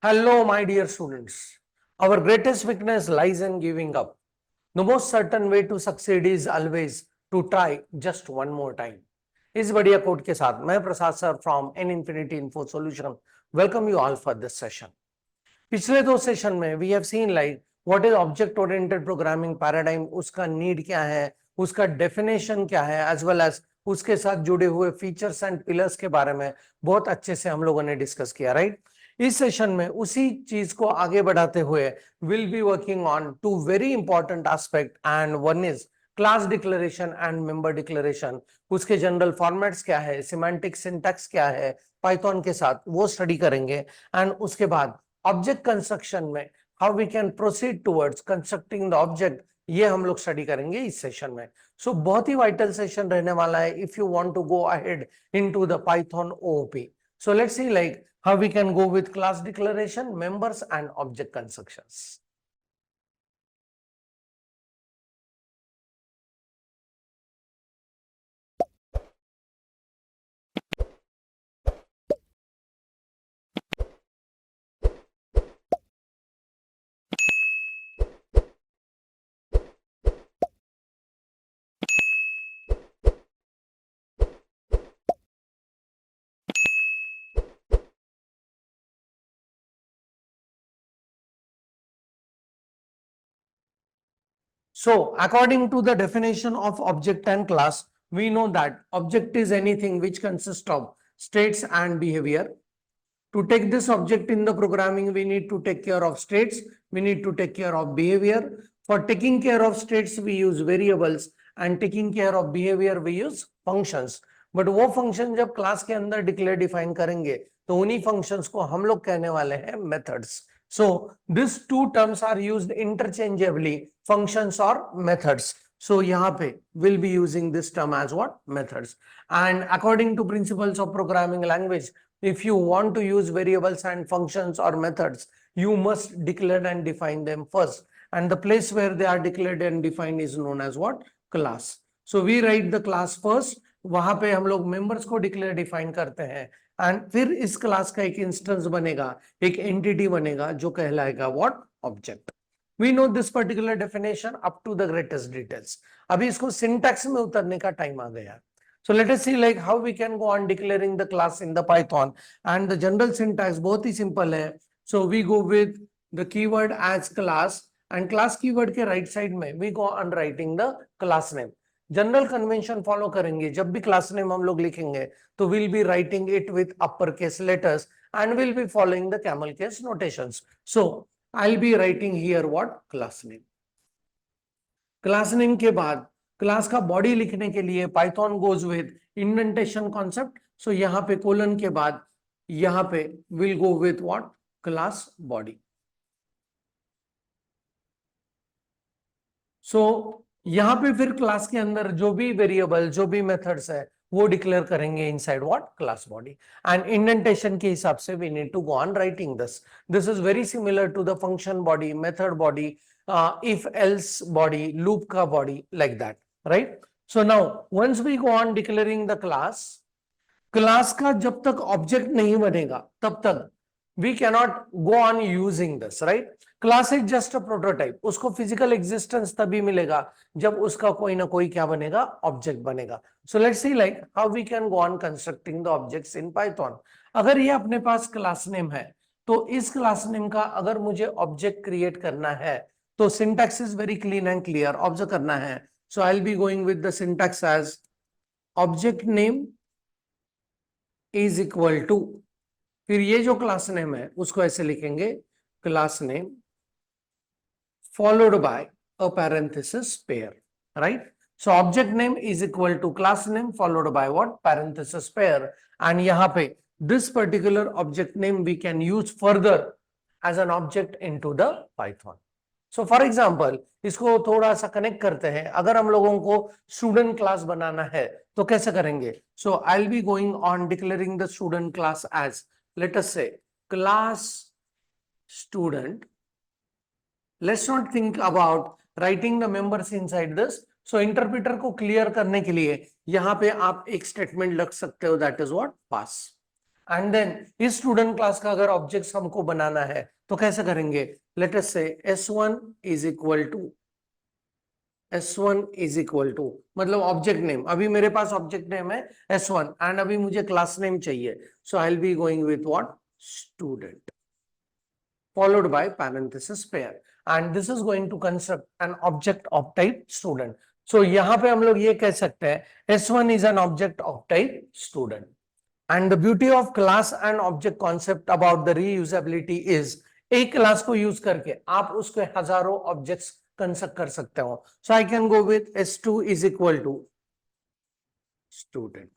Hello, my dear students. Our greatest weakness lies in giving up. The most certain way to succeed is always to try just one more time. इस बढ़िया coat के साथ मैं Prasad sir from an infinity info solution welcome you all for this session. पिछले दो session में we have seen like what is object oriented programming paradigm, उसका need क्या है, उसका डेफिनेशन क्या है, एज वेल एज उसके साथ जुड़े हुए फीचर्स एंड पिलर्स के बारे में बहुत अच्छे से हम लोगों ने डिस्कस किया, राइट. इस सेशन में उसी चीज को आगे बढ़ाते हुए will be working on two very important aspect and one is class declaration and member declaration. उसके जनरल फॉर्मेट्स क्या है, सिमेंटिक सिंटैक्स क्या है पाइथन के साथ, वो स्टडी करेंगे. एंड उसके बाद ऑब्जेक्ट कंस्ट्रक्शन में how we can proceed towards constructing the object, ये हम लोग स्टडी करेंगे इस सेशन में. सो बहुत ही वाइटल सेशन रहने वाला है if you want to go ahead into the Python OOP. So let's see like how we can go with class declaration, members and object constructions. So according to the definition of object and class, we know that object is anything which consists of states and behavior. To take this object in the programming, we need to take care of states, we need to take care of behavior. For taking care of states, we use variables and taking care of behavior, we use functions. But वो function जब class के अंदर declare define करेंगे तो उन्हीं functions को हम लोग कहने वाले हैं methods. So these two terms are used interchangeably, functions or methods. So यहाँ पे we'll be using this term as what? Methods. And according to principles of programming language, if you want to use variables and functions or methods, you must declare and define them first. And the place where they are declared and defined is known as what? Class. So we write the class first. वहां पे हम लोग members को declare define करते हैं. And फिर इस class का एक इंस्टेंस बनेगा, एक एंटिटी बनेगा जो कहलाएगा what? Object. We know this particular definition up to the greatest details. अभी इसको सिंटैक्स में उतरने का टाइम आ गया. So let us see like how we can go on declaring the class in the Python, and the general syntax बहुत ही simple है. So we go with the keyword as class, and class keyword के right side में we go on writing the class name. General convention follow करेंगे, जब भी class name हम लोग लिखेंगे तो will be writing it with upper case letters and will be following the camel case notations. So I will be writing here what? Class name. Class name के बाद class का बॉडी लिखने के लिए Python goes with indentation concept. So यहाँ पे colon के बाद यहाँ पे will go with what? Class body. सो यहाँ पे फिर क्लास के अंदर जो भी वेरिएबल, जो भी मेथड्स है वो डिक्लेयर करेंगे inside what? Class body. And indentation के हिसाब से we need to go on writing this. This is very similar to the function body, method body, if else body, loop का body, like that, right. So now once we go on declaring the class, class का जब तक object नहीं बनेगा तब तक we cannot go on using this, right. Class is just a prototype. उसको physical existence तभी मिलेगा जब उसका कोई ना कोई क्या बनेगा? ऑब्जेक्ट बनेगा. So let's see like how we can go on constructing the objects in Python. अगर ये अपने पास क्लास नेम है तो इस क्लास नेम का अगर मुझे ऑब्जेक्ट क्रिएट करना है तो syntax is very clean and clear. Observe करना है. So I will be going with the syntax as object name is equal to, फिर ये जो क्लास नेम है उसको ऐसे लिखेंगे, class name followed by a parenthesis pair, right? So object name is equal to class name followed by what? Parenthesis pair. And यहाँ पे this particular object name we can use further as an object into the Python. So for example, इसको थोड़ा सा connect करते हैं. अगर हम लोगों को स्टूडेंट क्लास बनाना है तो कैसे करेंगे? So I'll be going on declaring the student class as, let us say, class student. Let's not think about writing the members inside this. So interpreter को क्लियर करने के लिए यहाँ पे आप एक स्टेटमेंट लग सकते हो, that is what? Pass. And then इस स्टूडेंट क्लास का अगर ऑब्जेक्ट हमको बनाना है तो कैसे करेंगे? लेट अस से S1 इज इक्वल टू मतलब ऑब्जेक्ट नेम, अभी मेरे पास ऑब्जेक्ट नेम है S1 एंड अभी मुझे क्लास नेम चाहिए, so I will be going with what? Student followed by parenthesis pair, and this is going to construct an object of type student. So यहाँ पे हम लोग ये कह सकते हैं S1 is an object of type student. And the beauty of class and object concept about the reusability is एक class को यूज करके आप उसके हजारों ऑब्जेक्ट्स कंस्ट्रक्ट कर सकते हो. So I can go with S2 is equal to student.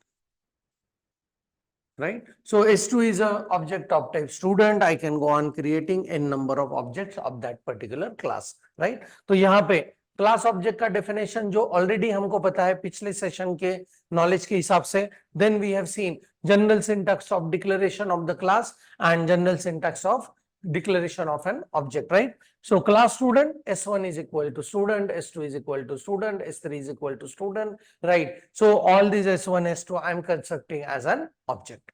Right? So S2 is a object of type student. I can go on creating n number of objects of that particular class. Right? तो यहाँ पे class object का definition जो already हमको पता है पिछले session के नॉलेज के हिसाब से, then we have seen general syntax of declaration of the class and general syntax of declaration of an object, right? So class student, S1 is equal to student, S2 is equal to student, S3 is equal to student, right? So all these S1, S2 I am constructing as an object.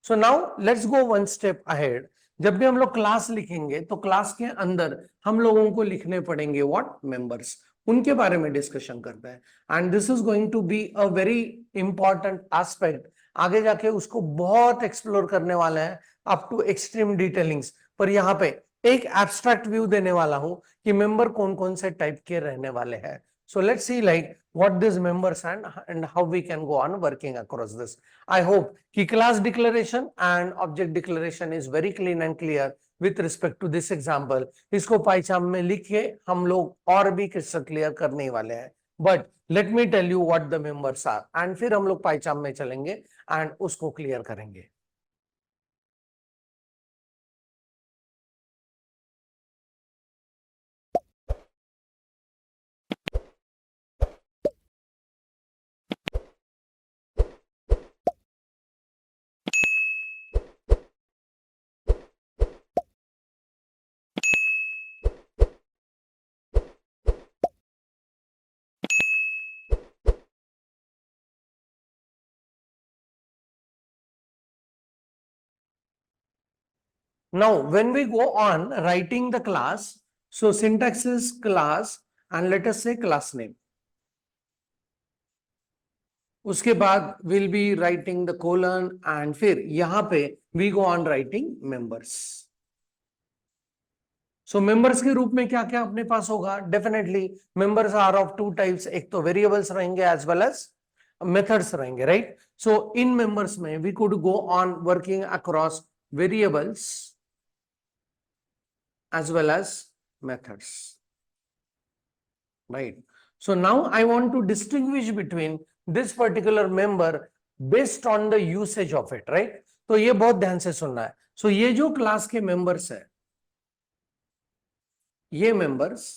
So now let's go one step ahead. जब भी हम लोग class लिखेंगे तो class के अंदर हम लोगों को लिखने पड़ेंगे व्हाट? मेंबर्स. उनके बारे में डिस्कशन करते हैं and this is going to be a very important aspect. आगे जाके उसको बहुत एक्सप्लोर करने वाले हैं अप टू एक्सट्रीम डिटेलिंग्स. पर यहाँ पे एक एब्स्ट्रैक्ट व्यू देने वाला हूं कि मेंबर कौन कौन से टाइप के रहने वाले हैं. So let's see like what these members and how we can go on working across this. I hope कि class declaration and object declaration is very clean and clear with respect to this example. इसको PyCharm में लिख के हम लोग और भी किस्सा क्लियर करने वाले हैं. But let me tell you what the members are and फिर हम लोग PyCharm में चलेंगे and उसको क्लियर करेंगे. Now, when we go on writing the class, so syntax is class and let us say class name. उसके बाद we'll be writing the colon and फिर यहाँ पे we go on writing members. So members के रूप में क्या क्या अपने पास होगा? Definitely members are of two types. एक तो variables रहेंगे as well as methods रहेंगे, right? So in members में we could go on working across variables as well as methods, right? So now I want to distinguish between this particular member based on the usage of it, right? तो ये बहुत ध्यान से सुनना है. So ये जो क्लास के मेंबर्स है, ये मेंबर्स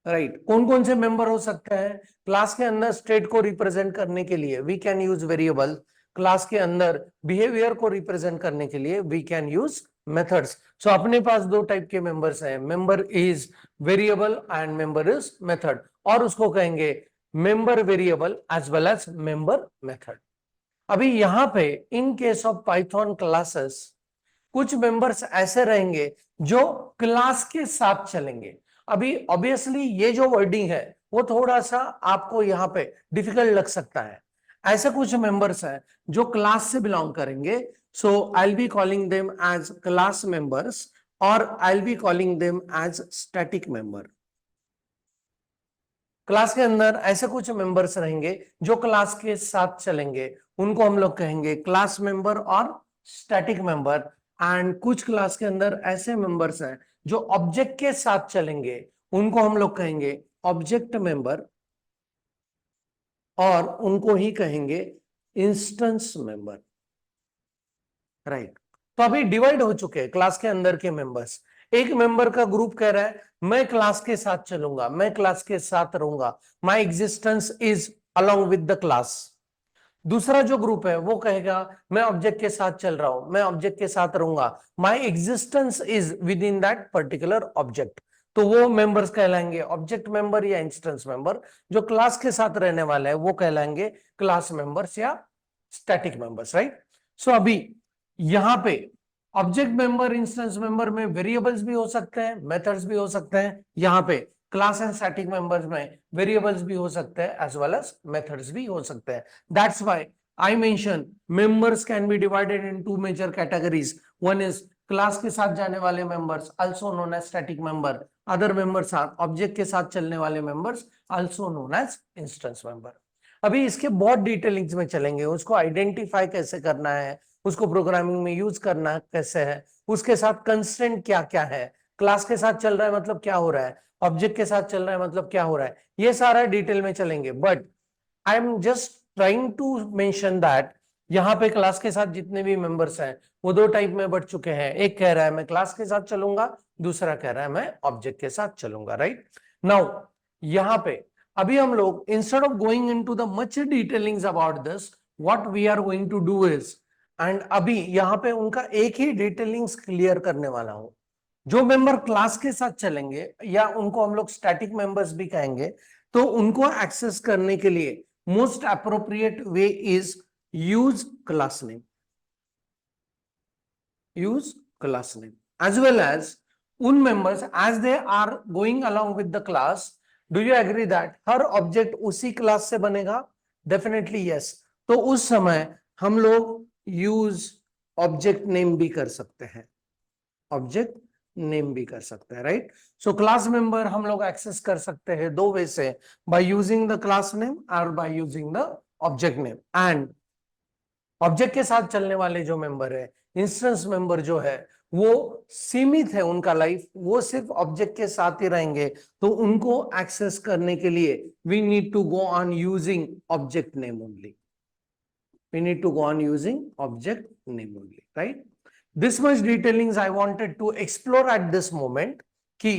राइट कौन कौन से मेंबर हो सकते हैं? क्लास के अंदर स्टेट को रिप्रेजेंट करने के लिए we can use variable. Class के अंदर बिहेवियर को रिप्रेजेंट करने के लिए we can use methods. So अपने पास दो टाइप के मेंबर्स हैं, member is variable and member is method, और उसको कहेंगे member variable as well as member method. अभी यहाँ पे in case of Python classes कुछ मेंबर्स ऐसे रहेंगे जो क्लास के साथ चलेंगे. अभी ऑब्वियसली ये जो वर्डिंग है वो थोड़ा सा आपको यहाँ पे डिफिकल्ट लग सकता है. ऐसे कुछ मेंबर्स हैं जो क्लास से बिलोंग करेंगे. So I will be calling them as class members और I will be calling them as static member. Class के अंदर ऐसे कुछ मेंबर्स रहेंगे जो क्लास के साथ चलेंगे, उनको हम लोग कहेंगे क्लास मेंबर और स्टैटिक मेंबर. एंड कुछ क्लास के अंदर ऐसे मेंबर्स हैं जो ऑब्जेक्ट के साथ चलेंगे, उनको हम लोग कहेंगे ऑब्जेक्ट मेंबर और उनको ही कहेंगे इंस्टेंस मेंबर, राइट? तो अभी डिवाइड हो चुके हैं क्लास के अंदर के मेंबर्स. एक मेंबर का ग्रुप कह रहा है मैं क्लास के साथ चलूंगा, मैं क्लास के साथ रहूंगा, my existence is along with the class. दूसरा जो ग्रुप है वो कहेगा मैं ऑब्जेक्ट के साथ चल रहा हूं, मैं ऑब्जेक्ट के साथ रहूंगा, my existence is with in that particular object. तो वो मेंबर्स कहलाएंगे ऑब्जेक्ट मेंबर या इंस्टेंस मेंबर। जो क्लास के साथ रहने वाले हैं वो कहलाएंगे क्लास मेंबर्स या स्टैटिक मेंबर्स, राइट। सो अभी यहां पे ऑब्जेक्ट मेंबर इंस्टेंस मेंबर में वेरिएबल्स भी हो सकते हैं, मेथड्स भी हो सकते हैं। यहाँ पे क्लास एंड स्टैटिक मेंबर्स में वेरिएबल्स भी हो सकते हैं एज वेल एज मेथड्स भी हो सकते हैं। That's why I mentioned members can be divided in two major categories. One is class के साथ जाने वाले members, also known as static member. Other members are object के साथ चलने वाले members, also known as instance member. अभी इसके बहुत डिटेलिंग्स में चलेंगे, उसको आइडेंटिफाई कैसे करना है, उसको प्रोग्रामिंग में यूज करना कैसे है, उसके साथ कंस्ट्रेंट क्या क्या है, क्लास के साथ चल रहा है मतलब क्या हो रहा है, ऑब्जेक्ट के साथ चल रहा है मतलब क्या हो रहा है, ये सारा डिटेल में चलेंगे। But I am just trying to mention that यहाँ पे क्लास के साथ जितने भी मेंबर्स हैं वो दो टाइप में बढ़ चुके हैं। एक कह रहा है मैं क्लास के साथ चलूंगा, दूसरा कह रहा है मैं ऑब्जेक्ट के साथ चलूंगा, राइट। नाउ यहाँ पे अभी हम लोग instead of going into the much detailings about this, what we are going to do is, and अभी यहाँ पे उनका एक ही डिटेलिंग्स क्लियर करने वाला हूं। जो मेंबर क्लास के साथ चलेंगे या उनको हम लोग स्टैटिक मेंबर्स भी कहेंगे, तो उनको एक्सेस करने के लिए most appropriate way is use class name, use class name, as well as उन members as they are going along with the class. Do you agree that her object उसी class से बनेगा? Definitely yes. तो उस समय हम लोग use object name भी कर सकते हैं, ऑब्जेक्ट नेम भी कर सकते हैं, राइट। सो क्लास मेंबर हम लोग एक्सेस कर सकते हैं दो वे से, by using the class name और by using the object name. And object के साथ चलने वाले जो मेंबर है, इंस्टेंस मेंबर जो है, वो सीमित है उनका लाइफ, वो सिर्फ ऑब्जेक्ट के साथ ही रहेंगे। तो उनको एक्सेस करने के लिए we need to go on using object name only, we need to go on using object name only, right? This much detailings I wanted to explore at this moment कि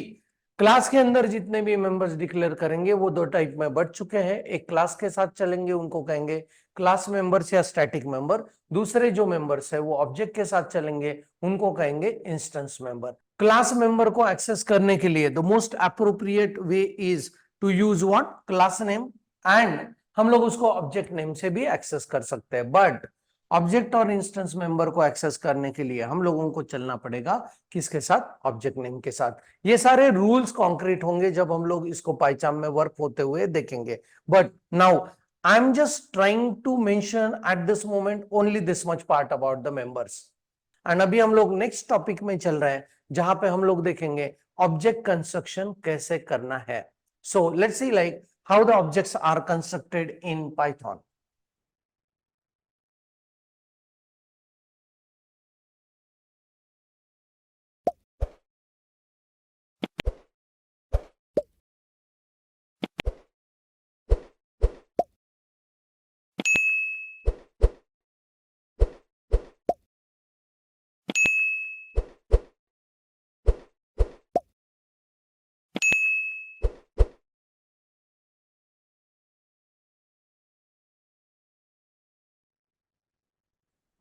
class के अंदर जितने भी members declare करेंगे वो दो type में बढ़ चुके हैं। एक क्लास के साथ चलेंगे उनको कहेंगे क्लास मेंबर्स या स्टैटिक मेंबर, दूसरे जो मेंबर्स है वो ऑब्जेक्ट के साथ चलेंगे उनको कहेंगे इंस्टेंस मेंबर। क्लास मेंबर को एक्सेस करने के लिए the most appropriate way is to use what, class name, and हम लोग उसको ऑब्जेक्ट नेम से भी एक्सेस कर सकते हैं। बट ऑब्जेक्ट और इंस्टेंस मेंबर को एक्सेस करने के लिए हम लोगों को चलना पड़ेगा किसके साथ, ऑब्जेक्ट नेम के साथ। ये सारे रूल्स कॉन्क्रीट होंगे जब हम लोग इसको पाइचाम में वर्क होते हुए देखेंगे। But now I am just trying to mention at this moment only this much part about the members. And अभी हम लोग नेक्स्ट टॉपिक में चल रहे हैं जहां पे हम लोग देखेंगे ऑब्जेक्ट कंस्ट्रक्शन कैसे करना है। So let's see like how the objects are constructed in Python.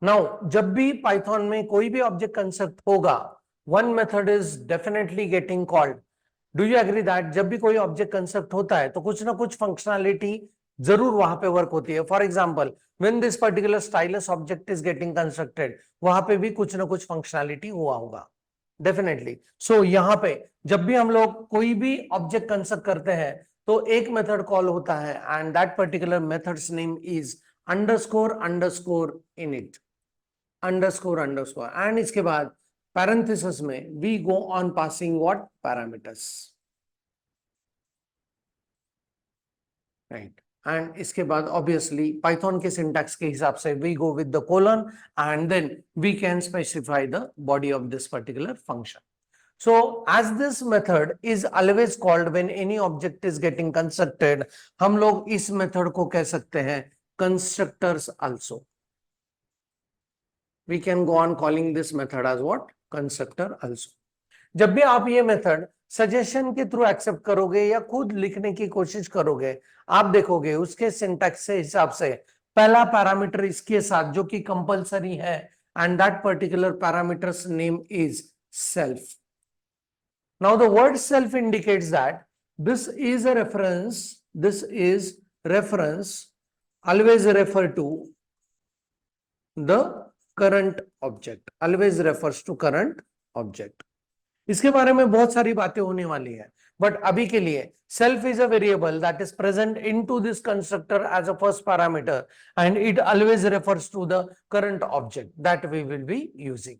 Now जब भी पाइथन में कोई भी ऑब्जेक्ट कंस्ट्रक्ट होगा, one method is definitely getting called. Do you agree that जब भी कोई ऑब्जेक्ट कंस्ट्रक्ट होता है तो कुछ ना कुछ फंक्शनैलिटी जरूर वहां पे वर्क होती है। For example when this particular stylus object is getting constructed, वहां पे भी कुछ ना कुछ फंक्शनैलिटी हुआ होगा डेफिनेटली। सो यहाँ पे जब भी हम लोग कोई भी ऑब्जेक्ट कंस्ट्रक्ट करते हैं तो एक मेथड कॉल होता है and that particular methods name is underscore underscore init, underscore underscore, and इसके बाद पैरेंथेसिस में we go on passing what, parameters, right. And इसके बाद ऑब्वियसली पाइथन के सिंटैक्स के हिसाब से we go with the colon and then we can specify the body of this particular function. So as this method is always called when any object is getting constructed, हम लोग इस method को कह सकते हैं constructors also. We can go on calling this method as what, constructor also. जब भी आप ये मेथड सजेशन के थ्रू एक्सेप्ट करोगे या खुद लिखने की कोशिश करोगे, आप देखोगे उसके सिंटैक्स से हिसाब से पहला पैरामीटर इसके साथ जो कि कंपलसरी है, and that particular parameters name is self. Now the word self indicates that this is a reference, always refer to the current object, always refers to current object. इसके बारे में बहुत सारी बातें होने वाली है, बट अभी के लिए self is a variable that is present into this constructor as a first parameter and it always refers to the current object that we will be using.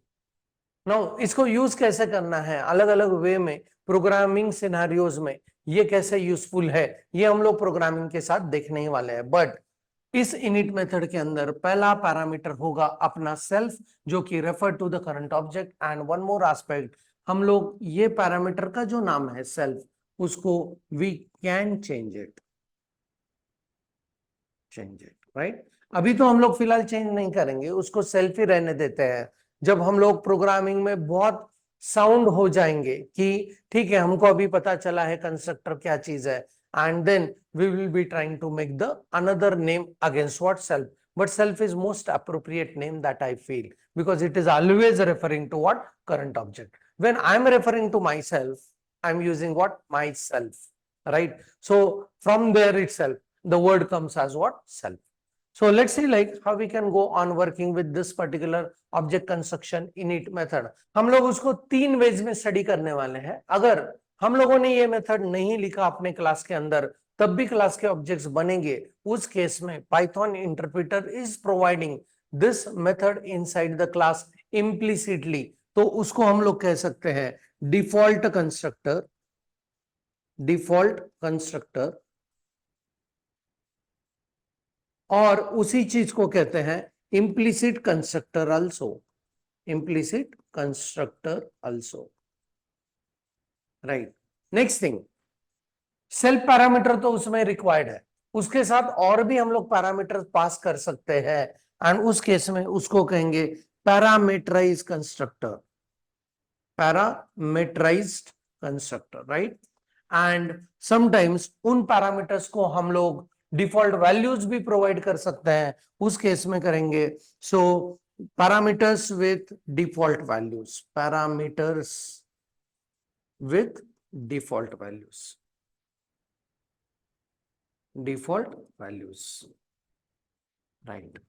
Now इसको यूज कैसे करना है अलग अलग वे में प्रोग्रामिंग सिनेरियोज में, ये कैसे यूजफुल है ये हम लोग प्रोग्रामिंग के साथ देखने ही वाले हैं। बट इस इनिट मेथड के अंदर पहला पैरामीटर होगा अपना सेल्फ, जो कि refer to the current object. And one more aspect, हम लोग ये पैरामीटर का जो नाम है सेल्फ, उसको we can change it, right. अभी तो हम लोग फिलहाल चेंज नहीं करेंगे, उसको सेल्फ ही रहने देते हैं। जब हम लोग प्रोग्रामिंग में बहुत साउंड हो जाएंगे कि ठीक है हमको अभी पता चला है कंस्ट्रक्टर क्या चीज है, and then we will be trying to make the another name against what self, but self is most appropriate name that I feel, because it is always referring to what current object. When I am referring to myself, I am using what myself, right? So from there itself the word comes as what self. So let's see like how we can go on working with this particular object construction init method. हम लोग उसको 3 veg में study करने वाले हैं। अगर हम लोगों ने ये मेथड नहीं लिखा अपने क्लास के अंदर तब भी क्लास के ऑब्जेक्ट्स बनेंगे, उस केस में Python interpreter is providing this method inside the class implicitly. तो उसको हम लोग कह सकते हैं डिफॉल्ट कंस्ट्रक्टर, और उसी चीज को कहते हैं implicit constructor also, right? Next thing, self parameter तो उसमें रिक्वायर्ड है, उसके साथ और भी हम लोग पैरामीटर पास कर सकते हैं, एंड उस केस में उसको कहेंगे parameterized constructor, right. And sometimes उन पैरामीटर्स को हम लोग डिफॉल्ट वैल्यूज भी प्रोवाइड कर सकते हैं, उस केस में करेंगे so parameters with default values, right.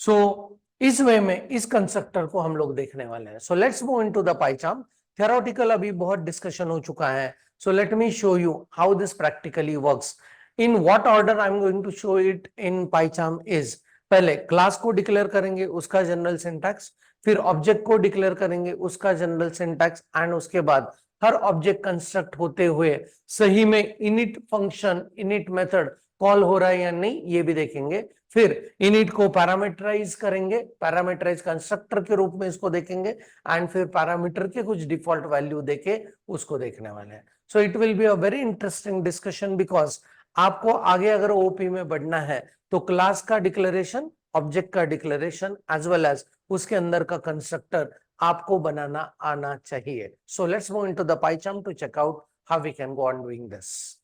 So इस वे में इस कंस्ट्रक्टर को हम लोग देखने वाले हैं। So let's move into the PyCharm. Theoretical अभी बहुत डिस्कशन हो चुका है, so let me show you how this practically works. In what order I am going to show it in PyCharm is, पहले क्लास को डिक्लेयर करेंगे उसका general syntax, फिर ऑब्जेक्ट को डिक्लेयर करेंगे उसका जनरल सिंटैक्स, एंड उसके बाद हर ऑब्जेक्ट कंस्ट्रक्ट होते हुए सही में init function, init method call हो रहा है या नहीं ये भी देखेंगे। फिर इनिट को पैरामीटराइज करेंगे, पैरामीटराइज कंस्ट्रक्टर के रूप में इसको देखेंगे, एंड फिर पैरामीटर के कुछ डिफॉल्ट वैल्यू देके उसको देखने वाले हैं। So it will be a very interesting discussion, because आपको आगे अगर ओपी में बढ़ना है तो क्लास का डिक्लेरेशन, ऑब्जेक्ट का डिक्लेरेशन एज वेल एज उसके अंदर का कंस्ट्रक्टर आपको बनाना आना चाहिए। So let's move into the PyCharm to check out how we can go on doing this.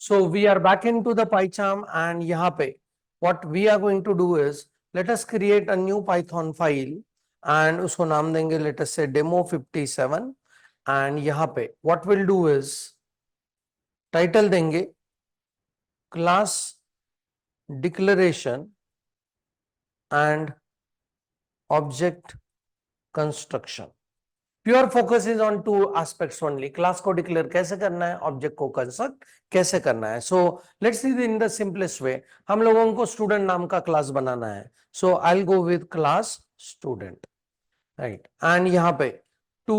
So we are back into the PyCharm, and यहाँ पे what we are going to do is let us create a new Python file and उसको नाम देंगे let us say demo57, and यहाँ पे what we'll do is title देंगे class declaration and object construction. Pure focus is on 2 aspects only, class को declare कैसे करना है, ऑब्जेक्ट को कंस्ट्रक्ट कैसे करना है। So let's see in the simplest way, हम लोगों को स्टूडेंट नाम का क्लास बनाना है। So I will go with class student, right. And यहाँ पे to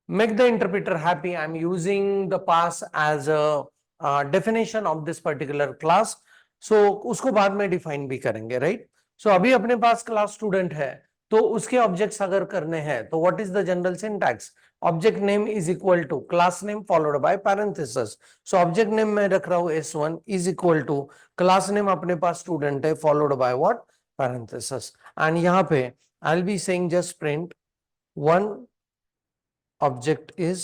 make the interpreter happy I am using the pass as a definition of this particular class. So उसको बाद में डिफाइन भी करेंगे, राइट। सो अभी अपने पास क्लास स्टूडेंट है, तो उसके ऑब्जेक्ट्स अगर करने हैं तो what is the general syntax? Object name is equal to class name followed by parenthesis. So object name मैं रख रहा हूं S1 is equal to class name अपने पास स्टूडेंट है followed by what? Parenthesis. And यहाँ पे I will be saying just print one object is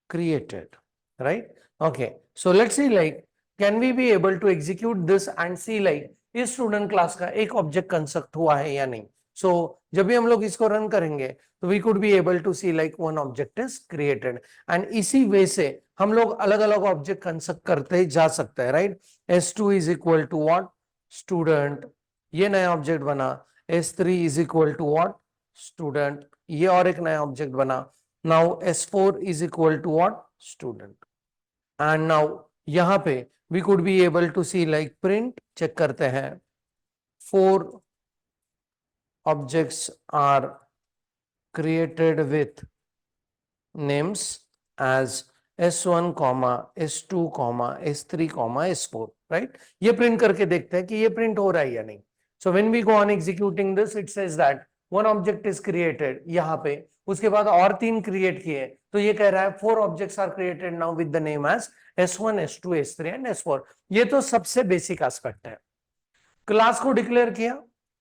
created, right? Okay, so let's see like can we be able to execute this and see like इस student class का एक object construct हुआ है या नहीं? सो जब भी हम लोग इसको रन करेंगे तो we could be able to see like one object is created, and इसी वे से हम लोग अलग अलग ऑब्जेक्ट कंस्ट्रक्ट करते जा सकते हैं, right? S2 is equal to what? Student, ये नया ऑब्जेक्ट बना। S3 is equal to what? Student, ये और एक नया ऑब्जेक्ट बना। Now S4 is equal to what? Student. And now यहाँ पे we could be able to see like print, check करते हैं, 4 objects are created with names as S1, S2, S3, S4, right? ये print करके देखते हैं कि ये print हो रहा है या नहीं. So when we go on executing this, it says that one object is created यहाँ पे, उसके बाद और 3 क्रिएट किए, तो ये कह रहा है 4 objects are created now with the name as S1, S2, S3 and S4। ये तो सबसे बेसिक एस्पेक्ट है। क्लास को डिक्लेयर किया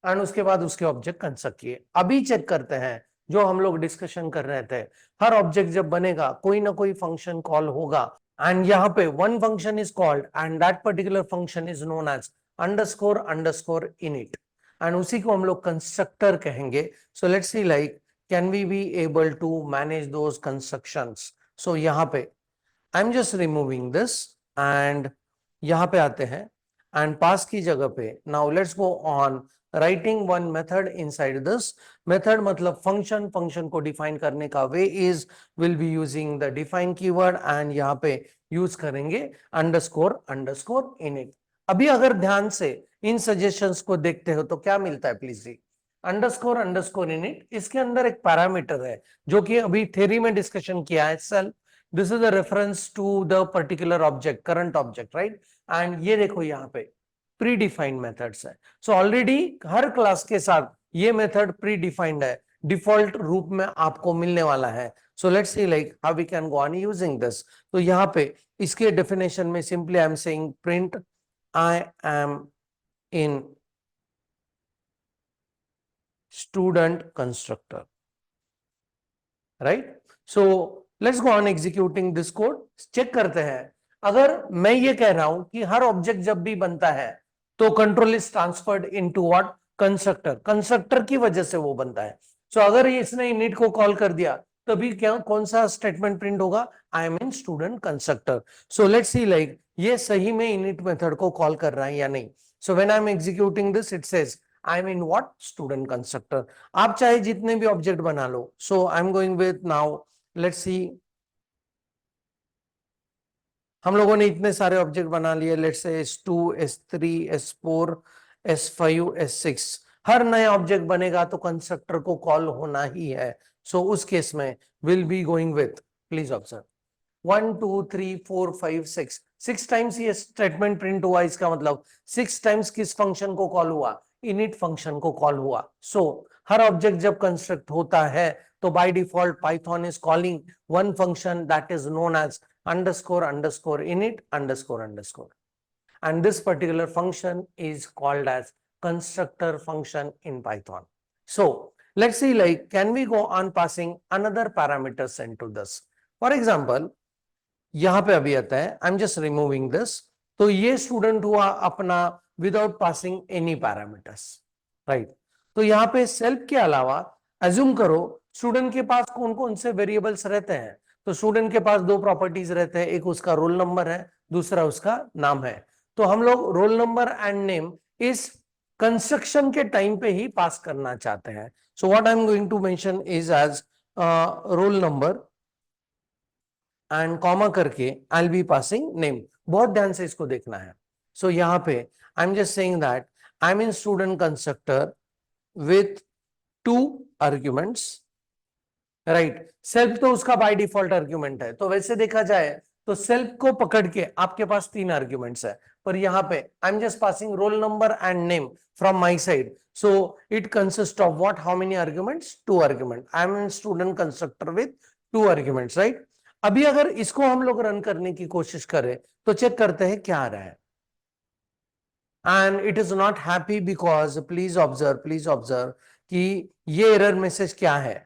एंड उसके बाद उसके ऑब्जेक्ट कंस्ट्रक्ट किए। अभी चेक करते हैं जो हम लोग डिस्कशन कर रहे थे, हर ऑब्जेक्ट जब बनेगा कोई ना कोई फंक्शन कॉल होगा, एंड यहाँ पे one function is called and that particular function is known as underscore underscore init, and उसी को हम लोग कंस्ट्रक्टर कहेंगे। So let's see like can we be able to manage those constructions? So यहाँ पे I'm just removing this and यहाँ पे आते हैं and pass की जगह पे now let's go on writing one method inside this method, मतलब function, function को define करने का way is will be using the define keyword and यहाँ पे use करेंगे underscore underscore init। अभी अगर ध्यान से इन suggestions को देखते हो तो क्या मिलता है प्लीज जी? अंडरस्कोर अंडरस्कोर इनिट, इसके अंदर एक पैरामीटर है जो कि अभी थ्योरी में डिस्कशन किया है, self. This is a reference to the particular object, current object, right? And ये देखो यहाँ पे प्री डिफाइंड मेथड्स है। सो ऑलरेडी हर क्लास के साथ ये मेथड प्री डिफाइंड है, डिफॉल्ट रूप में आपको मिलने वाला है। So let's see like how we can go on using this. तो यहाँ पे इसके डेफिनेशन में simply I am saying print I am in student constructor, right? So let's go on executing this code। Check करते हैं, अगर मैं ये कह रहा हूं कि हर ऑब्जेक्ट जब भी बनता है तो control is transferred into what? Constructor. Constructor की वजह से वो बनता है। सो अगर इसने इनिट को कॉल कर दिया तभी क्या, कौन सा स्टेटमेंट प्रिंट होगा? आई am in student constructor. So let's see like ये सही में इनिट मेथड को कॉल कर रहा है या नहीं। So when I am executing this it says I am in what? Student constructor. आप चाहे जितने भी ऑब्जेक्ट बना लो। So I am going with now let's see, हम लोगों ने इतने सारे ऑब्जेक्ट बना लिए, let's say S2, S3, S4, S5, S6। हर नया ऑब्जेक्ट बनेगा तो कंस्ट्रक्टर को कॉल होना ही है। सो उस केस में will be going with, please observe, 1 2 3 4 5 6, 6 times ये स्टेटमेंट प्रिंट हुआ। इसका मतलब 6 टाइम्स किस फंक्शन को कॉल हुआ? इनिट फंक्शन को कॉल हुआ। सो हर ऑब्जेक्ट जब कंस्ट्रक्ट होता है तो by default Python is calling one function that is known as underscore underscore init underscore underscore, and this particular function is called as constructor function in Python। So let's see like can we go on passing another parameters into this? For example यहाँ पे अभी आता है, आई am just removing this. तो ये student हुआ अपना without passing any parameters, right? तो यहाँ पे सेल्फ के अलावा अज्यूम करो स्टूडेंट के पास कौन कौन से वेरिएबल्स रहते हैं। तो स्टूडेंट के पास 2 प्रॉपर्टीज रहते हैं, एक उसका रोल नंबर है, दूसरा उसका नाम है। तो हम लोग रोल नंबर एंड नेम इस कंस्ट्रक्शन के टाइम पे ही पास करना चाहते हैं। So what I am going to mention is as roll number and comma करके I will be passing name. बहुत ध्यान से इसको देखना है। सो यहाँ पे I am just saying that I am in student constructor with 2 arguments, right? Self तो उसका बाय डिफॉल्ट आर्ग्यूमेंट है, तो वैसे देखा जाए तो सेल्फ को पकड़ के आपके पास 3 आर्ग्यूमेंट्स है। पर यहाँ पे I am just passing role number and name from my side. So it consists of what? How many arguments? 2 arguments. I am a student constructor with 2 arguments, right? अभी अगर इसको हम लोग रन करने की कोशिश करें तो चेक करते हैं क्या आ रहा है. And it is not happy because please observe कि ये एरर मैसेज क्या है.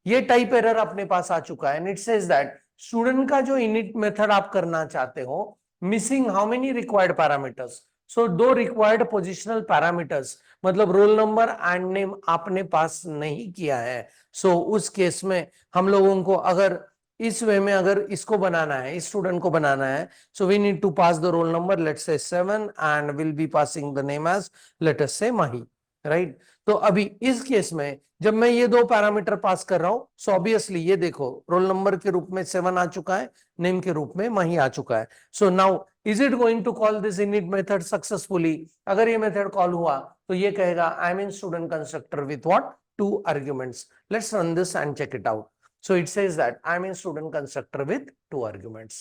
ये टाइप एरर अपने पास आ चुका है. And it says that student का जो इनिट मेथड आप करना चाहते हो, missing how many required parameters. So 2 required positional parameters मतलब रोल नंबर एंड नेम आपने पास नहीं किया है. सो उस केस में हम लोगों को अगर इस वे में अगर इसको बनाना है, इस स्टूडेंट को बनाना है, so we need to pass the roll number, let's say 7 and will be passing the name as let us say Mahi, right. तो अभी इस केस में जब मैं ये 2 पैरामीटर पास कर रहा हूं, सो ऑब्वियसली ये देखो रोल नंबर के रूप में 7 आ चुका है, नेम के रूप में माही आ चुका है. So now is it going to call this init method successfully. अगर ये मेथड कॉल हुआ तो ये कहेगा I am in student constructor with what? 2 arguments. Let's run this and check it out. So it says that I'm in student constructor with 2 arguments,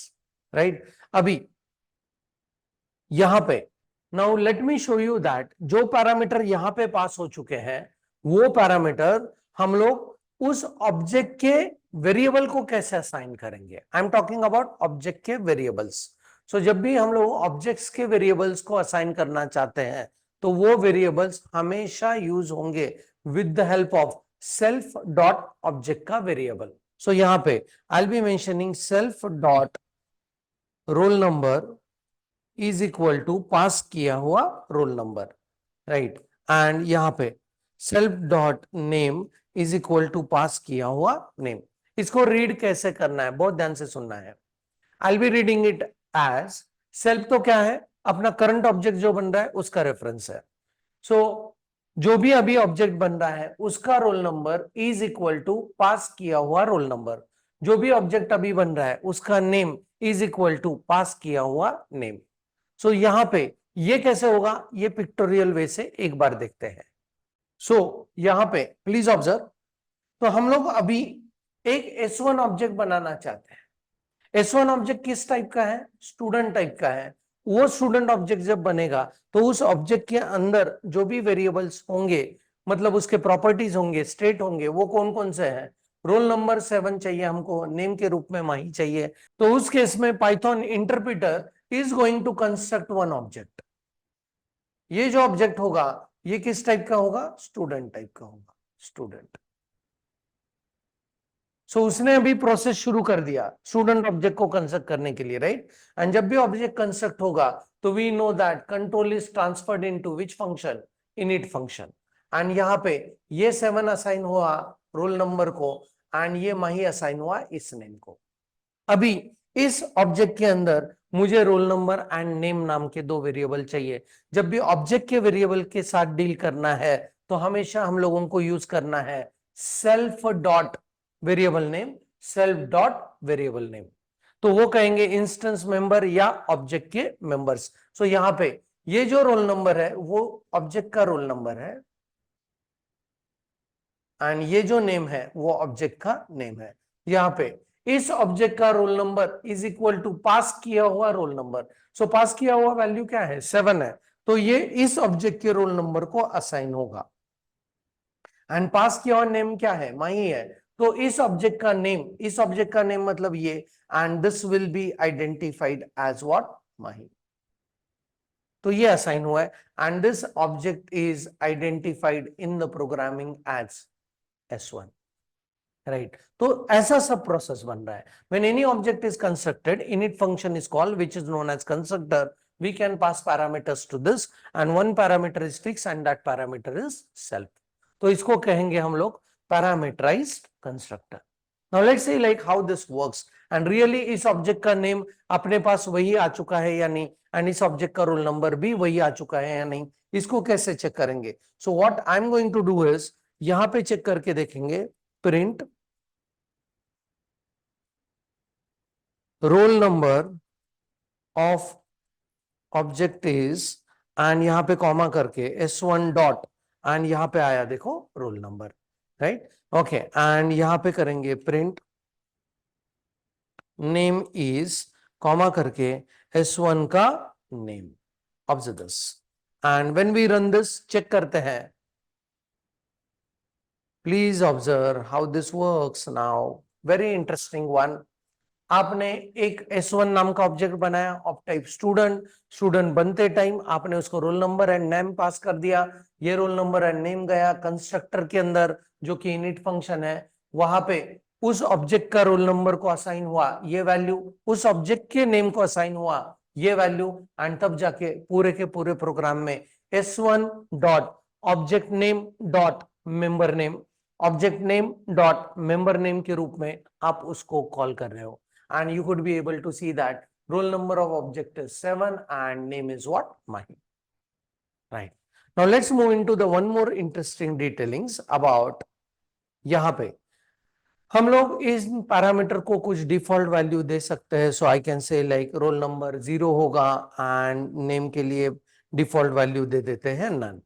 right? अभी यहां पे now let me show you that जो parameter यहां पे पास हो चुके हैं वो पैरामीटर हम लोग उस ऑब्जेक्ट के वेरिएबल को कैसे असाइन करेंगे. I am talking about object के वेरिएबल्स. सो जब भी हम लोग ऑब्जेक्ट्स के वेरिएबल्स को असाइन करना चाहते हैं तो वो वेरिएबल्स हमेशा यूज होंगे with the help of self dot object का वेरिएबल. सो यहां पे I will be mentioning self dot roll number is equal to pass किया हुआ रोल नंबर, राइट. एंड यहां पे self dot name is equal to pass किया हुआ name. इसको रीड कैसे करना है बहुत ध्यान से सुनना है. I will be reading it as self तो क्या है? अपना करंट ऑब्जेक्ट जो बन रहा है उसका रेफरेंस है. सो जो भी अभी ऑब्जेक्ट बन रहा है उसका roll number is equal to pass किया हुआ रोल नंबर. जो भी ऑब्जेक्ट अभी बन रहा है उसका name is equal to pass किया हुआ नेम. सो यहां पे ये कैसे होगा ये पिक्टोरियल वे से एक बार देखते हैं. सो यहां पे प्लीज ऑब्जर्व. तो हम लोग अभी एक S1 ऑब्जेक्ट बनाना चाहते हैं. S1 ऑब्जेक्ट किस टाइप का है? स्टूडेंट टाइप का है. वो स्टूडेंट ऑब्जेक्ट जब बनेगा तो उस ऑब्जेक्ट के अंदर जो भी वेरिएबल्स होंगे मतलब उसके प्रॉपर्टीज होंगे, स्टेट होंगे, वो कौन कौन से हैं? रोल नंबर 7 चाहिए हमको, नेम के रूप में माही चाहिए. तो उस केस में Python interpreter is going to construct one object. ये जो ऑब्जेक्ट होगा ये किस टाइप का होगा? स्टूडेंट टाइप का होगा, स्टूडेंट. सो उसने अभी प्रोसेस शुरू कर दिया स्टूडेंट ऑब्जेक्ट को कंस्ट्रक्ट करने के लिए, राइट. एंड जब भी ऑब्जेक्ट कंस्ट्रक्ट होगा तो we know that control is transferred into which function? Init function. And यहाँ पे ये 7 असाइन हुआ रोल नंबर को एंड ये माही असाइन हुआ इस नेम को. अभी इस ऑब्जेक्ट के अंदर मुझे रोल नंबर एंड नेम नाम के 2 वेरिएबल चाहिए. जब भी ऑब्जेक्ट के वेरिएबल के साथ डील करना है तो हमेशा हम लोगों को यूज करना है self dot variable name, self dot variable name. तो वो कहेंगे इंस्टेंस मेंबर या ऑब्जेक्ट के मेंबर्स. सो यहां पे ये जो रोल नंबर है वो ऑब्जेक्ट का रोल नंबर है एंड ये जो नेम है वो ऑब्जेक्ट का नेम है. यहां पे इस ऑब्जेक्ट का roll number is equal to pass किया हुआ रोल नंबर. सो पास किया हुआ वैल्यू क्या है? 7 है. तो ये इस ऑब्जेक्ट के रोल नंबर को असाइन होगा. एंड पास किया हुआ नेम क्या है? माही है. तो इस ऑब्जेक्ट का नेम मतलब ये, and this will be identified as what? Mahi. तो ये असाइन हुआ है and this object is identified in the programming as S1, right. तो ऐसा सब प्रोसेस बन रहा है. When any object is constructed, init function is called which is known as constructor. We can pass parameters to this and one parameter is fixed and that parameter is self. तो इसको कहेंगे हम लोग parameterized constructor. Now let's see like how this works and really इस object का name अपने पास वही आ चुका है या नहीं, एंड इस ऑब्जेक्ट का रोल नंबर भी वही आ चुका है या नहीं, इसको कैसे चेक करेंगे. So what I am going to do is यहां पे चेक करके देखेंगे print roll number of object is and यहां पे कॉमा करके S1 डॉट एंड यहां पे आया देखो role number, right. Okay and यहां पे करेंगे प्रिंट नेम इज कॉमा करके S1 का name. Observe this and when we run this, check करते हैं, please observe how this works now, very interesting one. आपने एक S1 नाम का ऑब्जेक्ट बनाया ऑफ टाइप स्टूडेंट, स्टूडेंट बनते टाइम आपने उसको roll number and name pass कर दिया, ये रोल नंबर एंड नेम गया कंस्ट्रक्टर के अंदर जो कि इनिट फंक्शन है, वहां पे उस ऑब्जेक्ट का रोल नंबर को असाइन हुआ ये वैल्यू, उस ऑब्जेक्ट के नेम को असाइन हुआ ये वैल्यू, एंड तब जाके पूरे के पूरे प्रोग्राम में S1 dot object name dot member name, object name dot member name के रूप में आप उसको कॉल कर रहे हो, and you could be able to see that roll number of object is 7 and name is what? Mahi. Right. Now let's move into the one more interesting detailings about यहाँ पे हम लोग इस पैरामीटर को कुछ डिफॉल्ट वैल्यू दे सकते हैं, so I can say like roll number 0 होगा एंड नेम के लिए डिफॉल्ट वैल्यू दे देते हैं नन।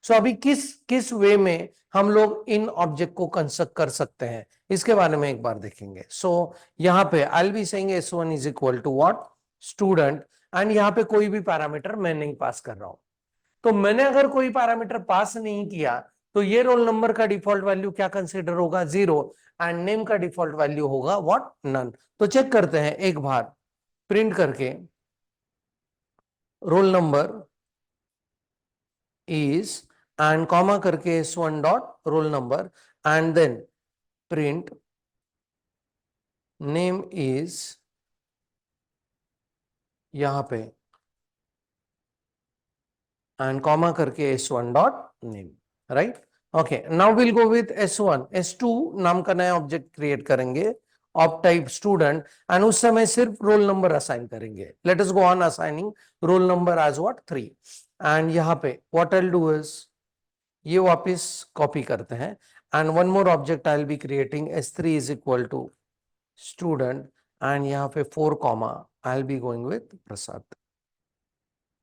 सो अभी किस वे में हम लोग इन ऑब्जेक्ट को कंस्ट्रक्ट कर सकते हैं इसके बारे में एक बार देखेंगे। सो यहाँ पे I will be saying S1 is equal to what? Student, and यहाँ पे कोई भी पैरामीटर मैं नहीं पास कर रहा हूं। तो मैंने अगर कोई पैरामीटर पास नहीं किया तो ये रोल नंबर का डिफॉल्ट वैल्यू क्या कंसिडर होगा? 0, एंड नेम का डिफॉल्ट वैल्यू होगा व्हाट? नन। तो चेक करते हैं एक बार प्रिंट करके, roll number is and comma करके S1 dot roll number and then print name is यहां पे and comma करके S1 dot name, right? Okay, now we'll go with S1. S2 नाम का नया ऑब्जेक्ट क्रिएट करेंगे ऑफ टाइप स्टूडेंट एंड उस समय सिर्फ रोल नंबर असाइन करेंगे। Let us go on assigning roll number as what? 3। And यहाँ पे what I will do is ये वापस कॉपी करते हैं and one more object I will be creating S3 is equal to student and यहाँ पे 4 comma I will be going with Prasad,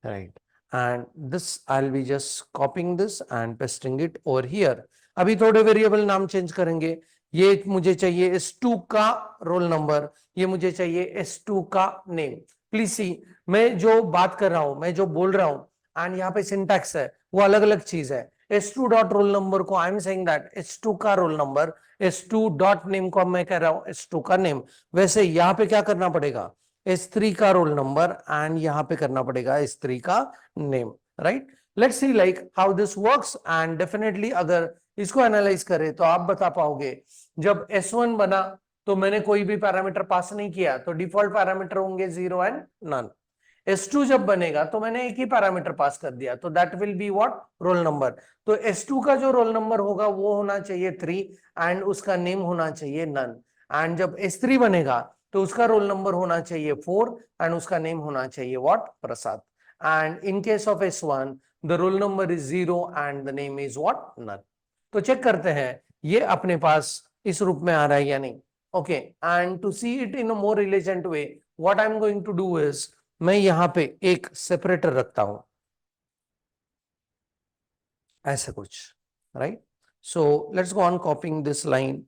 right? And this I will be just copying this and pasting it over here. अभी थोड़े variable नाम change करेंगे, ये मुझे चाहिए S2 का रोल नंबर, ये मुझे चाहिए S2 का नेम। प्लीज सी, मैं जो बात कर रहा हूं, मैं जो बोल रहा हूं एंड यहाँ पे सिंटैक्स है वो अलग अलग चीज है। S2 डॉट रोल नंबर को आई एम सेइंग दैट S2 का roll number, S2 dot name को मैं कह रहा हूं S2 का नेम। वैसे यहाँ पे क्या करना पड़ेगा? S3 का रोल नंबर एंड यहाँ पे करना पड़ेगा S3 का name, right? Let's see like how this works and definitely अगर इसको एनालाइज करें तो आप बता पाओगे जब S1 बना तो मैंने कोई भी पैरामीटर पास नहीं किया तो डिफॉल्ट पैरामीटर होंगे 0 एंड नन। S2 जब बनेगा तो मैंने एक ही पैरामीटर पास कर दिया तो that will be what? Roll number. तो S2 का जो रोल नंबर होगा वो होना चाहिए 3 एंड उसका नेम होना चाहिए नन। एंड जब S3 बनेगा तो उसका रोल नंबर होना चाहिए 4 एंड उसका नेम होना चाहिए what? Prasad. And in case of S1 the roll number is 0 and the name is what? None. तो चेक करते हैं ये अपने पास इस रूप में आ रहा है या नहीं। Okay, and to see it in a more relevant way what I am going to do is मैं यहां पे एक सेपरेटर रखता हूं ऐसा कुछ, right? So let's go on copying this line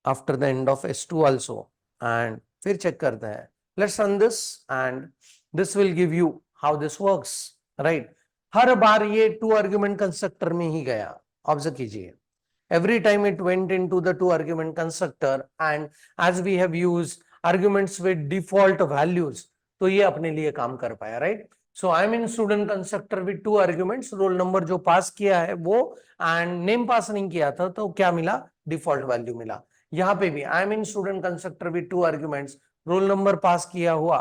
after the end of S2 also and फिर check करते हैं। Let's run this and this will give you how this works, right? हर बार ये 2 आर्ग्यूमेंट कंस्ट्रक्टर में ही गया, ऑब्जर्व कीजिए। Every time it went into the 2 argument constructor and as we have used arguments with default values तो ये अपने लिए काम कर पाया, right? So I am in student constructor with 2 arguments, roll number जो पास किया है वो एंड नेम पास नहीं किया था तो क्या मिला? डिफॉल्ट वैल्यू मिला। यहाँ पे भी I am in student constructor with 2 arguments, roll number pass किया हुआ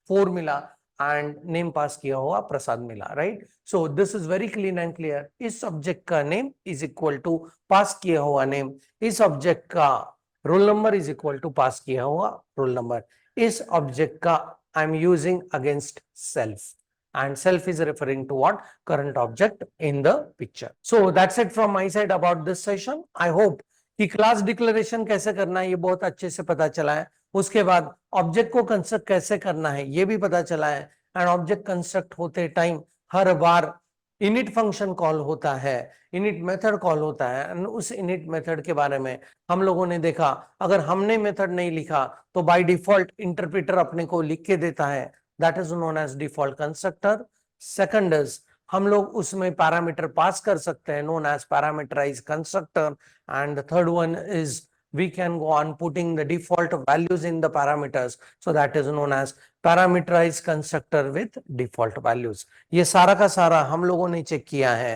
4 मिला एंड नेम पास किया हुआ प्रसाद मिला, right? So this is very clean and clear. इस ऑब्जेक्ट का name is equal to pass किया हुआ नेम, इस ऑब्जेक्ट का roll number is equal to pass किया हुआ रोल नंबर। इस ऑब्जेक्ट का I am using against self and self is referring to what? Current object in the picture. So that's it from my side about this session. I hope कि class declaration कैसे करना है ये बहुत अच्छे से पता चला है। उसके बाद ऑब्जेक्ट को कंस्ट्रक्ट कैसे करना है ये भी पता चला है। एंड ऑब्जेक्ट कंस्ट्रक्ट होते टाइम हर बार इनिट फंक्शन कॉल होता है, इनिट मेथड कॉल होता है एंड उस इनिट मेथड के बारे में हम लोगों ने देखा अगर हमने मेथड नहीं लिखा तो बाय डिफॉल्ट इंटरप्रेटर अपने को लिख के देता है, that is known as default constructor. Second is हम लोग उसमें पैरामीटर पास कर सकते हैं, known as parameterize constructor. And third one is we can go on putting the default values in the parameters, so that is known as parameterized constructor with default values. ये सारा का सारा हम लोगों ने चेक किया है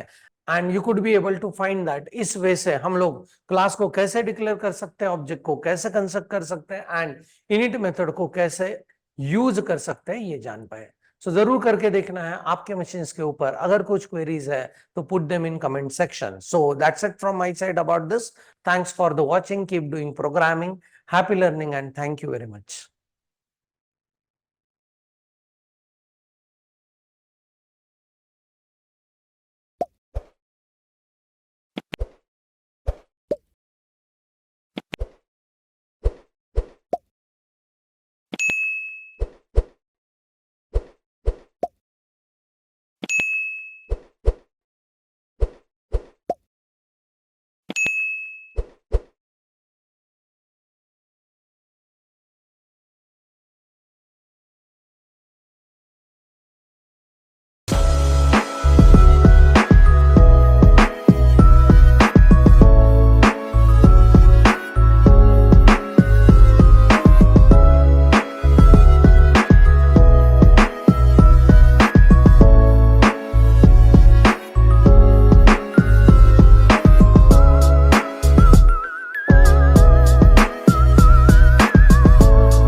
and you could be able to find that इस वे से हम लोग क्लास को कैसे डिक्लेयर कर सकते हैं, ऑब्जेक्ट को कैसे कंस्ट्रक्ट कर सकते हैं एंड इनिट मेथड को कैसे यूज कर सकते हैं ये जान पाए. सो जरूर करके देखना है आपके मशीन्स के ऊपर. अगर कुछ क्वेरीज है तो put them in comment section. So that's it from my side about this. Thanks for the watching. Keep doing programming. Happy learning and thank you very much.